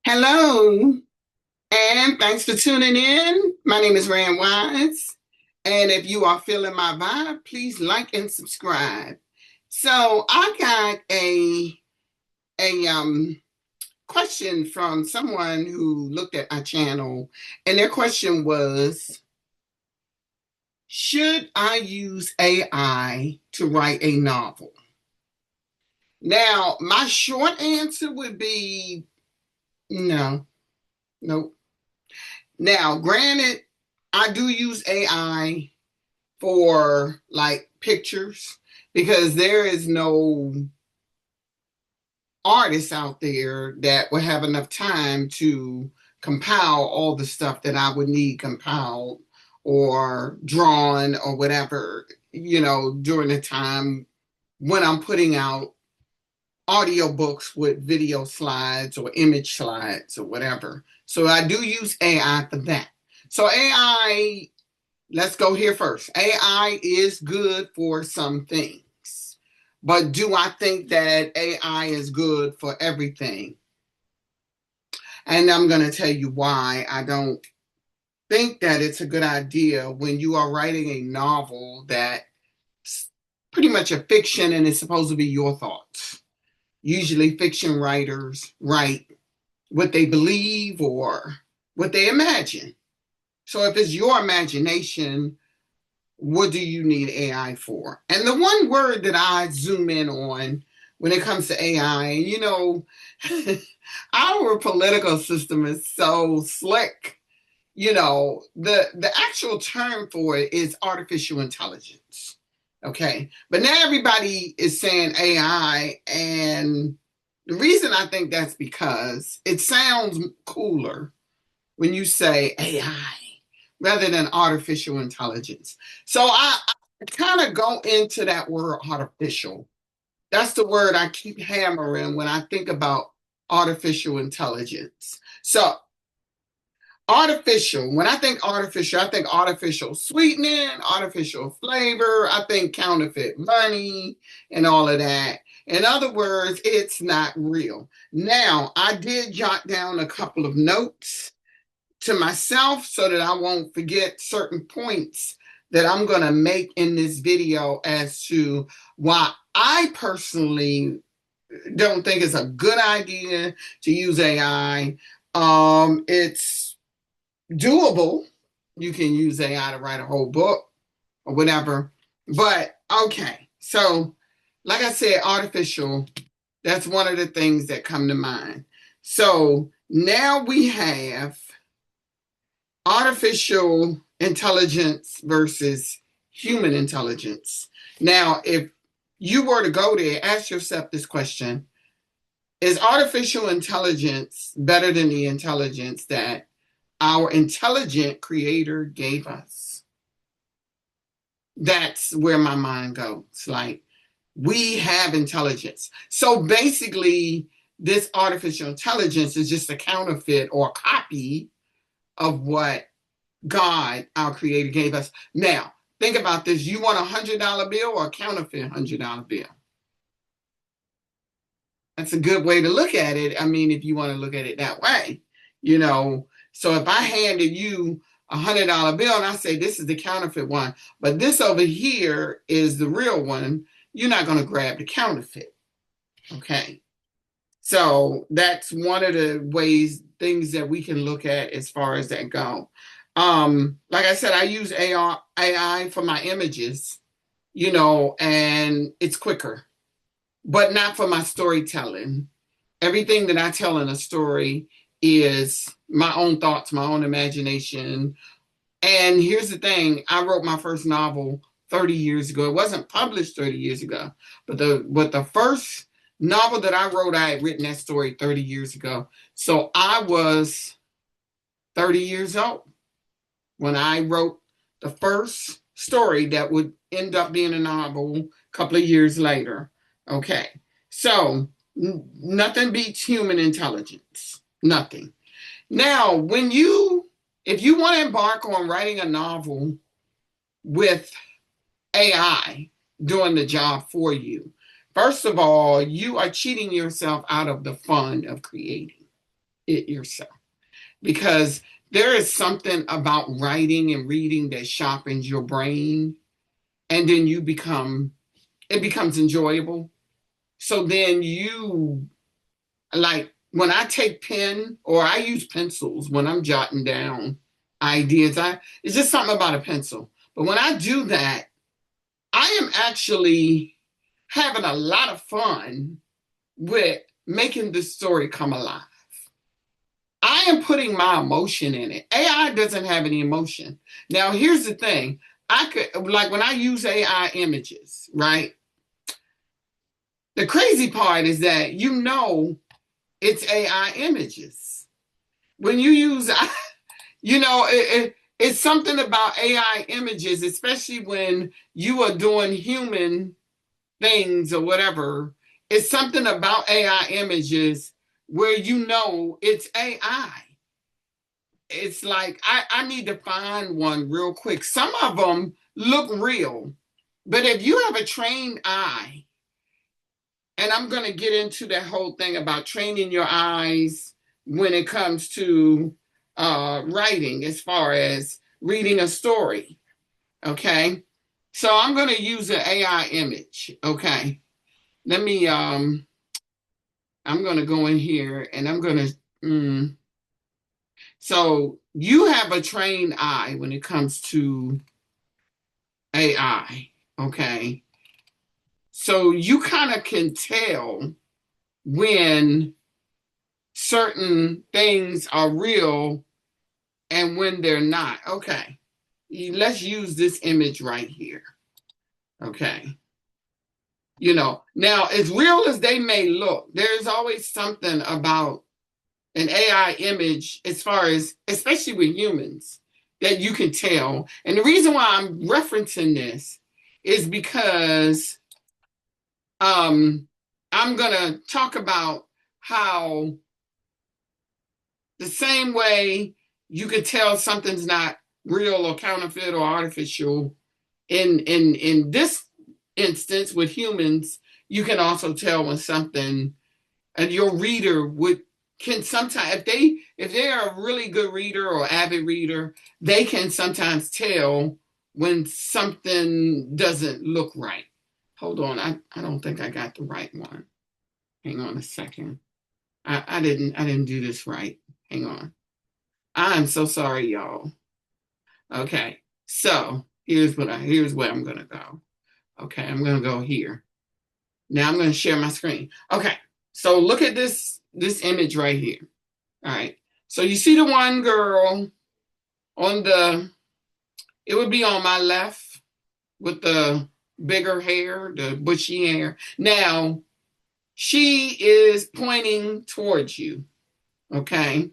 Hello, and thanks for tuning in. My name is Rand Wise, and if you are feeling my vibe, please like and subscribe. So I got a question from someone who looked at my channel, and their question was, should I use AI to write a novel? Now, my short answer would be no, nope. Now, granted, I do use AI for like pictures because there is no artist out there that would have enough time to compile all the stuff that I would need compiled or drawn or whatever, during the time when I'm putting out audiobooks with video slides or image slides or whatever. So I do use AI for that. So AI, let's go here first. AI is good for some things, but do I think that AI is good for everything? And I'm going to tell you why I don't think that it's a good idea when you are writing a novel that's pretty much a fiction and it's supposed to be your thoughts. Usually, fiction writers write what they believe or what they imagine. So, if it's your imagination, what do you need AI for? And the one word that I zoom in on when it comes to AI, our political system is so slick. The actual term for it is artificial intelligence. Okay. But now everybody is saying AI. And the reason I think that's because it sounds cooler when you say AI rather than artificial intelligence. So I kind of go into that word artificial. That's the word I keep hammering when I think about artificial intelligence. So artificial, when I think artificial sweetening, artificial flavor, I think counterfeit money and all of that. In other words, it's not real. Now, I did jot down a couple of notes to myself so that I won't forget certain points that I'm going to make in this video as to why I personally don't think it's a good idea to use AI. It's doable. You can use AI to write a whole book or whatever. But okay, so like I said, artificial, that's one of the things that come to mind. So now we have artificial intelligence versus human intelligence. Now, if you were to go there, ask yourself this question: is artificial intelligence better than the intelligence that our intelligent creator gave us? That's where my mind goes. Like, we have intelligence. So basically, this artificial intelligence is just a counterfeit or a copy of what God, our creator, gave us. Now, think about this. You want $100 bill or a counterfeit $100 bill? That's a good way to look at it. I mean, if you want to look at it that way, you know. So if I handed you $100 bill and I say, this is the counterfeit one, but this over here is the real one, you're not going to grab the counterfeit. Okay. So that's one of the things that we can look at as far as that go. Like I said, I use AI for my images, and it's quicker, but not for my storytelling. Everything that I tell in a story is my own thoughts, my own imagination. And here's the thing, I wrote my first novel 30 years ago. It wasn't published 30 years ago, but the first novel that I wrote, I had written that story 30 years ago. So I was 30 years old when I wrote the first story that would end up being a novel a couple of years later. Okay. So nothing beats human intelligence. Nothing. Now, if you want to embark on writing a novel with AI doing the job for you, first of all, you are cheating yourself out of the fun of creating. it yourself. Because there is something about writing and reading that sharpens your brain, and then it becomes enjoyable. So then you, like, when I take pen or I use pencils when I'm jotting down ideas, it's just something about a pencil. But when I do that, I am actually having a lot of fun with making this story come alive. I am putting my emotion in it. AI doesn't have any emotion. Now, here's the thing. I could, like, when I use AI images, right? The crazy part is that it's AI images. When you use, it's something about AI images, especially when you are doing human things or whatever. It's something about AI images where it's AI. It's like I need to find one real quick. Some of them look real, but if you have a trained eye, and I'm going to get into that whole thing about training your eyes when it comes to writing, as far as reading a story. Okay. So I'm going to use an AI image. Okay. Let me, I'm going to go in here and I'm going to, so you have a trained eye when it comes to AI. Okay. So you kind of can tell when certain things are real and when they're not. Okay. Let's use this image right here. Okay. Now, as real as they may look, there's always something about an AI image, as far as, especially with humans, that you can tell. And the reason why I'm referencing this is because I'm going to talk about how the same way you could tell something's not real or counterfeit or artificial, in this instance with humans, you can also tell when something, and your reader can sometimes, if they are a really good reader or avid reader, they can sometimes tell when something doesn't look right. Hold on, I don't think I got the right one. Hang on a second. I didn't do this right. Hang on. I'm so sorry, y'all. Okay, so here's where I'm gonna go. Okay, I'm gonna go here. Now I'm gonna share my screen. Okay, so look at this image right here. All right. So you see the one girl it would be on my left with the bigger hair, the bushy hair. Now, she is pointing towards you. Okay.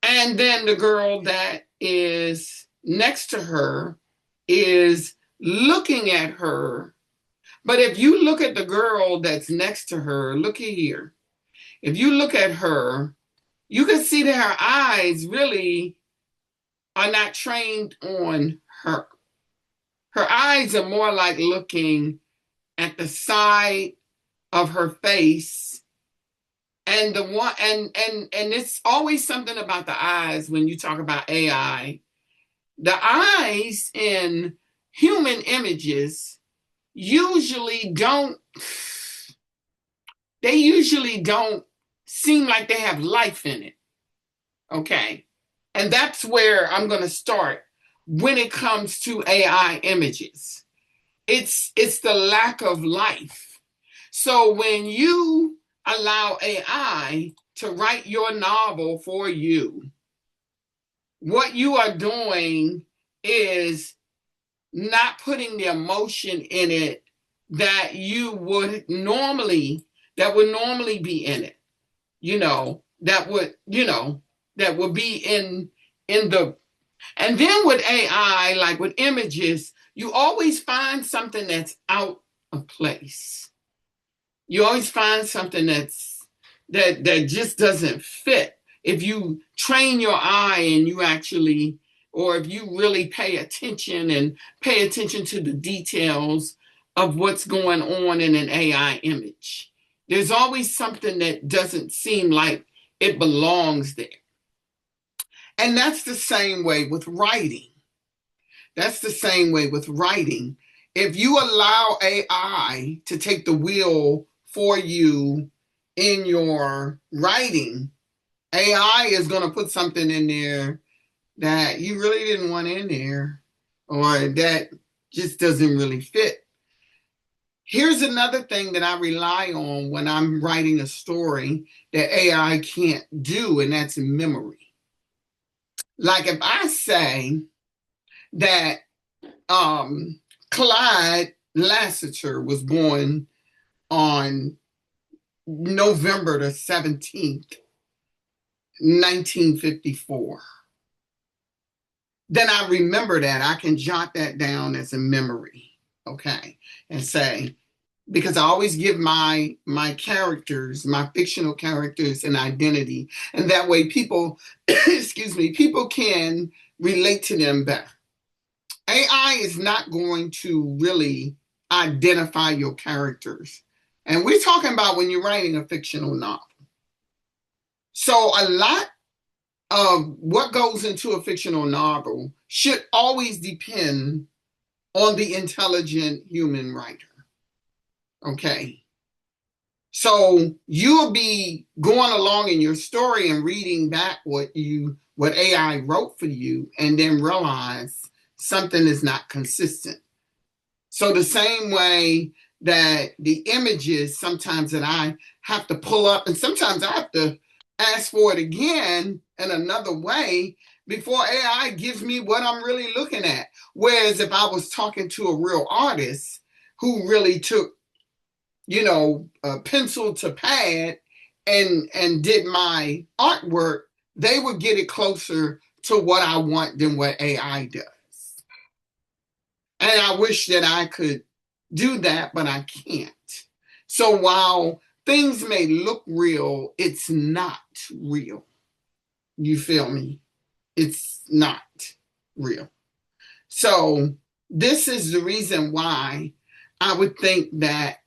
And then the girl that is next to her is looking at her. But if you look at the girl that's next to her, look here. If you look at her, you can see that her eyes really are not trained on her. Her eyes are more like looking at the side of her face. And it's always something about the eyes when you talk about AI. The eyes in human images usually don't seem like they have life in it. Okay. And that's where I'm going to start when it comes to AI images. It's the lack of life. So when you allow AI to write your novel for you, what you are doing is not putting the emotion in it that would normally be in it. That would be in the, and then with AI, like with images, you always find something that's out of place. You always find something that just doesn't fit. If you train your eye and or if you really pay attention to the details of what's going on in an AI image, There's always something that doesn't seem like it belongs there. And that's the same way with writing. That's the same way with writing. If you allow AI to take the wheel for you in your writing, AI is going to put something in there that you really didn't want in there, or that just doesn't really fit. Here's another thing that I rely on when I'm writing a story that AI can't do, and that's memory. Like if I say that Clyde Lassiter was born on November the 17th, 1954, then I remember that. I can jot that down as a memory, okay, and say, because I always give my characters, my fictional characters, an identity, and that way people, excuse me, people can relate to them better. AI is not going to really identify your characters, and we're talking about when you're writing a fictional novel. So a lot of what goes into a fictional novel should always depend on the intelligent human writer. Okay. So you'll be going along in your story and reading back what AI wrote for you, and then realize something is not consistent. So the same way that the images sometimes that I have to pull up, and sometimes I have to ask for it again in another way before AI gives me what I'm really looking at. Whereas if I was talking to a real artist who really took, pencil to pad and did my artwork, they would get it closer to what I want than what AI does. And I wish that I could do that, but I can't. So while things may look real, it's not real. You feel me? It's not real. So this is the reason why I would think that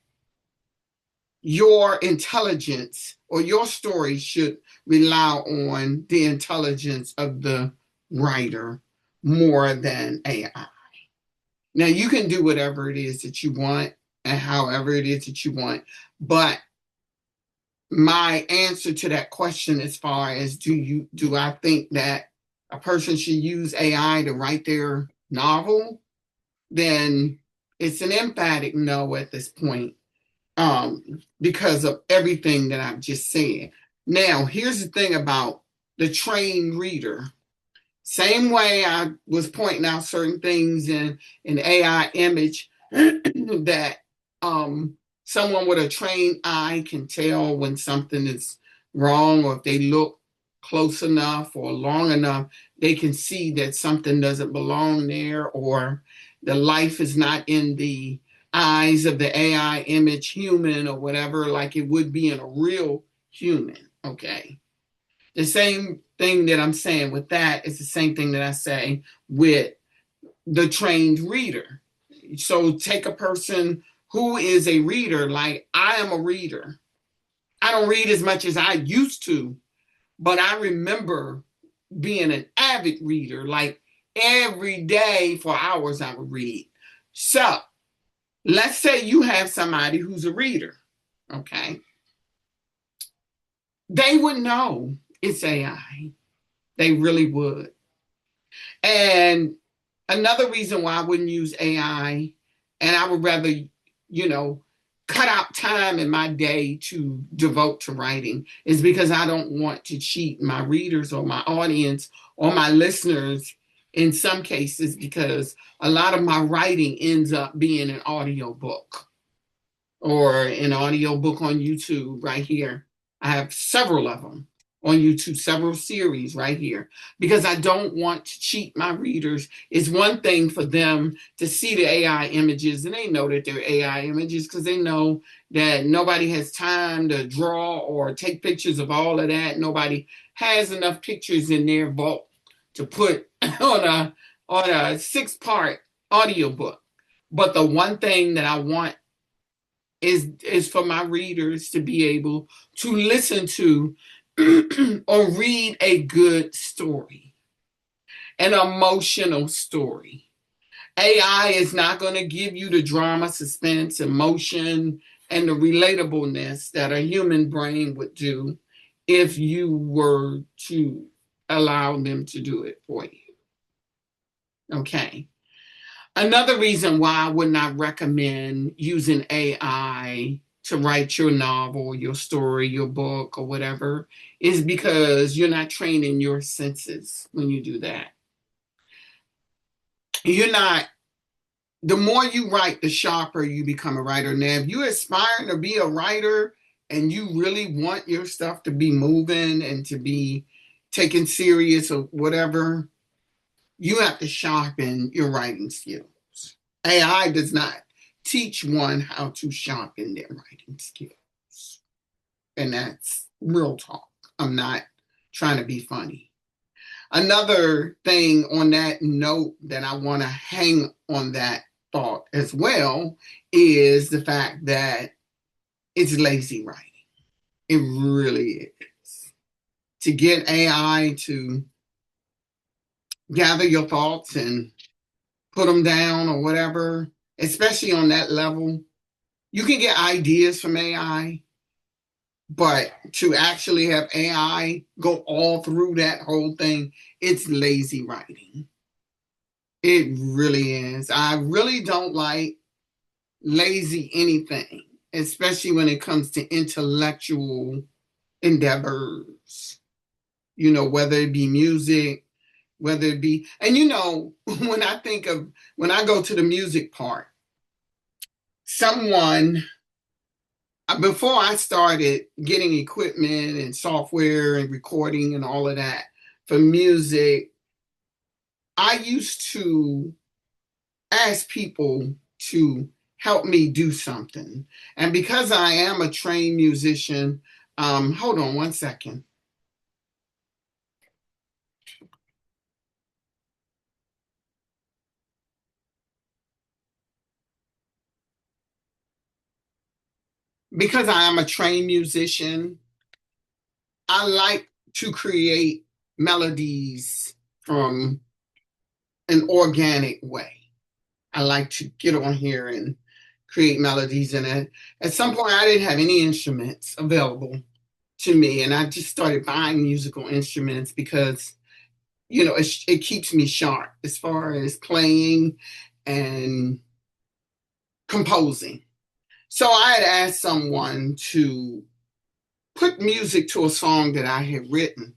your intelligence or your story should rely on the intelligence of the writer more than AI. Now, you can do whatever it is that you want and however it is that you want, but my answer to that question, as far as do I think that a person should use AI to write their novel, then it's an emphatic no at this point, because of everything that I've just said. Now, here's the thing about the trained reader. Same way I was pointing out certain things in an AI image that someone with a trained eye can tell when something is wrong, or if they look close enough or long enough, they can see that something doesn't belong there, or the life is not in the eyes of the AI image human, or whatever, like it would be in a real human. Okay. The same thing that I'm saying with that is the same thing that I say with the trained reader. So take a person who is a reader, like I am a reader. I don't read as much as I used to, but I remember being an avid reader. Like every day for hours I would read. So let's say you have somebody who's a reader, okay? They would know it's AI. They really would. And another reason why I wouldn't use AI, and I would rather, cut out time in my day to devote to writing, is because I don't want to cheat my readers or my audience or my listeners in some cases, because a lot of my writing ends up being an audio book or an audio book on YouTube right here. I have several of them on YouTube, several series right here, because I don't want to cheat my readers. It's one thing for them to see the AI images, and they know that they're AI images because they know that nobody has time to draw or take pictures of all of that. Nobody has enough pictures in their vault to put on a 6-part audiobook. But the one thing that I want is for my readers to be able to listen to or read a good story, an emotional story. AI is not going to give you the drama, suspense, emotion, and the relatableness that a human brain would do if you were to allow them to do it for you. Okay. Another reason why I would not recommend using AI to write your novel, your story, your book, or whatever is because you're not training your senses when you do that. You're not, the more you write, the sharper you become a writer. Now, if you're aspiring to be a writer and you really want your stuff to be moving and to be taken serious or whatever, you have to sharpen your writing skills. AI does not teach one how to sharpen their writing skills. And that's real talk. I'm not trying to be funny. Another thing on that note that I want to hang on that thought as well is the fact that it's lazy writing. It really is. To get AI to gather your thoughts and put them down or whatever, especially on that level, you can get ideas from AI, but to actually have AI go all through that whole thing, it's lazy writing. It really is. I really don't like lazy anything, especially when it comes to intellectual endeavors, whether it be music, whether it be, and when I go to the music part, before I started getting equipment and software and recording and all of that for music, I used to ask people to help me do something. And because I am a trained musician, hold on one second. Because I am a trained musician, I like to create melodies from an organic way. I like to get on here and create melodies in it. At some point, I didn't have any instruments available to me, and I just started buying musical instruments because, it keeps me sharp as far as playing and composing. So I had asked someone to put music to a song that I had written,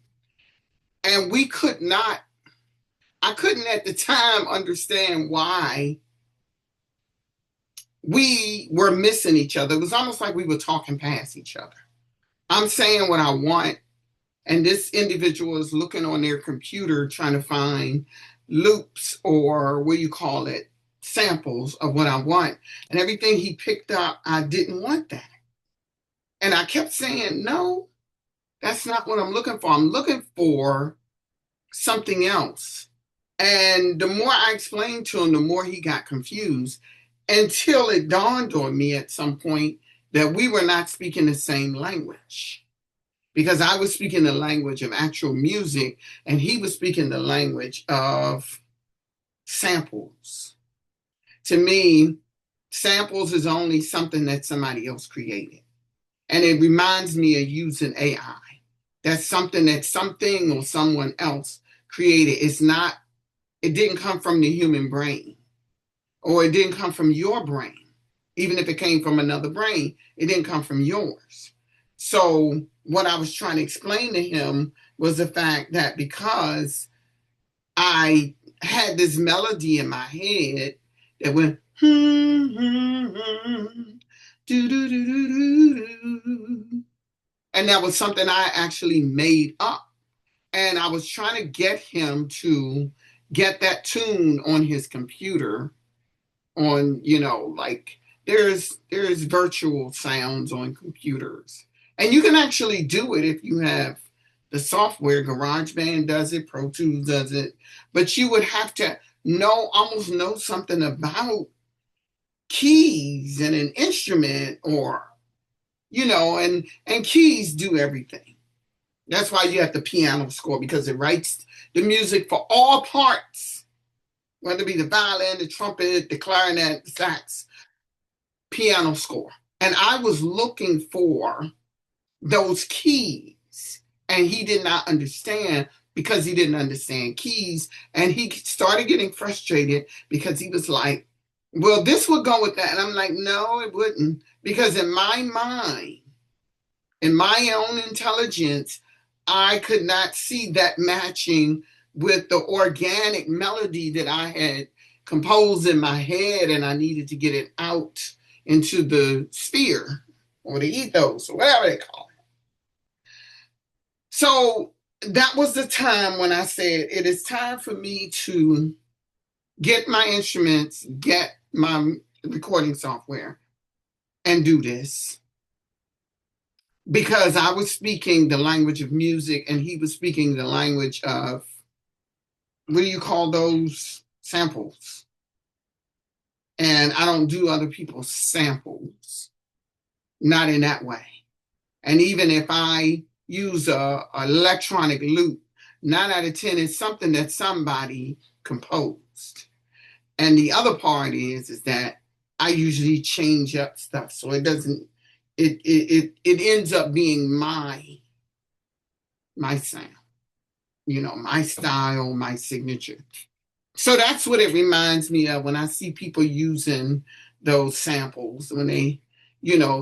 and I couldn't at the time understand why we were missing each other. It was almost like we were talking past each other. I'm saying what I want, and this individual is looking on their computer trying to find loops or what do you call it, samples of what I want. And everything he picked up, I didn't want that. And I kept saying, no, that's not what I'm looking for. I'm looking for something else. And the more I explained to him, the more he got confused until it dawned on me at some point that we were not speaking the same language. Because I was speaking the language of actual music and he was speaking the language of samples. To me, samples is only something that somebody else created. And it reminds me of using AI. That's something that something or someone else created. It didn't come from the human brain, or it didn't come from your brain. Even if it came from another brain, it didn't come from yours. So what I was trying to explain to him was the fact that because I had this melody in my head that went, and that was something I actually made up. And I was trying to get him to get that tune on his computer on, like there's virtual sounds on computers. And you can actually do it if you have the software. GarageBand does it, Pro Tools does it, but you would have to almost know something about keys in an instrument, or, and keys do everything. That's why you have the piano score, because it writes the music for all parts, whether it be the violin, the trumpet, the clarinet, the sax, piano score. And I was looking for those keys, and he did not understand, because he didn't understand keys. And he started getting frustrated because he was like, well, this would go with that. And I'm like, no, it wouldn't. Because in my mind, in my own intelligence, I could not see that matching with the organic melody that I had composed in my head, and I needed to get it out into the sphere or the ethos or whatever they call it. So that was the time when I said, it is time for me to get my instruments, get my recording software, and do this. Because I was speaking the language of music, and he was speaking the language of, what do you call those, samples? And I don't do other people's samples, not in that way. And even if I use a electronic loop, 9 out of 10 is something that somebody composed. And the other part is that I usually change up stuff, so it doesn't, it ends up being my sound, my style, my signature. So that's what it reminds me of when I see people using those samples, when they,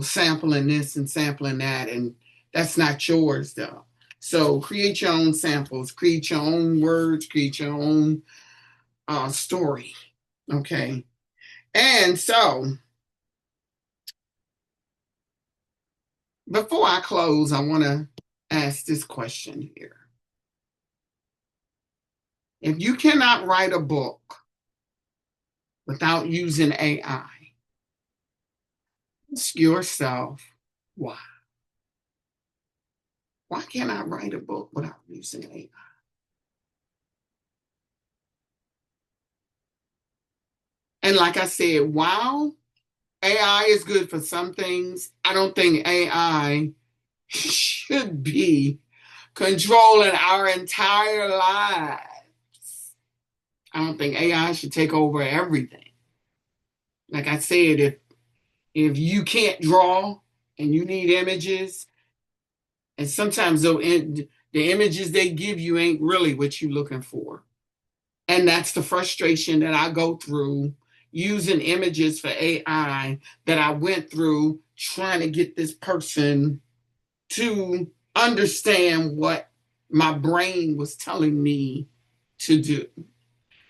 sampling this and sampling that, and that's not yours though. So create your own samples, create your own words, create your own story. Okay. And so before I close, I want to ask this question here. If you cannot write a book without using AI, ask yourself why. Why can't I write a book without using AI? And like I said, while AI is good for some things, I don't think AI should be controlling our entire lives. I don't think AI should take over everything. Like I said, if you can't draw and you need images, and sometimes the images they give you ain't really what you're looking for. And that's the frustration that I go through using images for AI, that I went through trying to get this person to understand what my brain was telling me to do,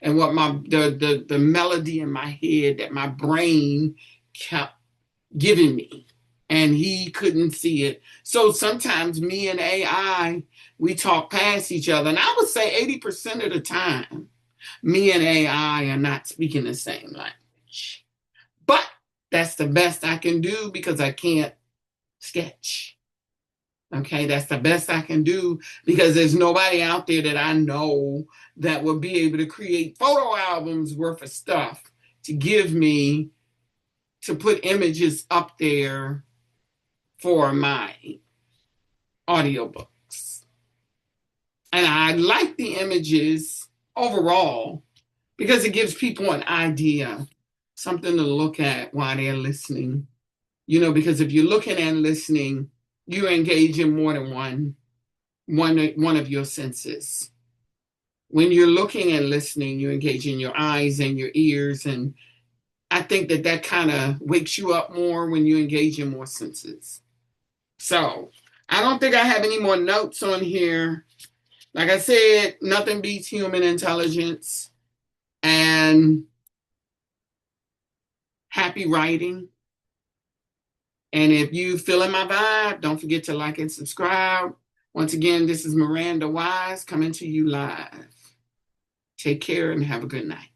and what the melody in my head that my brain kept giving me, and he couldn't see it. So sometimes me and AI, we talk past each other, and I would say 80% of the time, me and AI are not speaking the same language. But that's the best I can do, because I can't sketch. Okay, that's the best I can do, because there's nobody out there that I know that will be able to create photo albums worth of stuff to give me, to put images up there for my audiobooks. And I like the images overall, because it gives people an idea, something to look at while they're listening. Because if you're looking and listening, you engage in more than one of your senses. When you're looking and listening, you engage in your eyes and your ears. And I think that kind of wakes you up more when you engage in more senses. So I don't think I have any more notes on here. Like I said, nothing beats human intelligence, and happy writing. And if you feeling my vibe, don't forget to like and subscribe. Once again, this is Miranda Wise coming to you live. Take care and have a good night.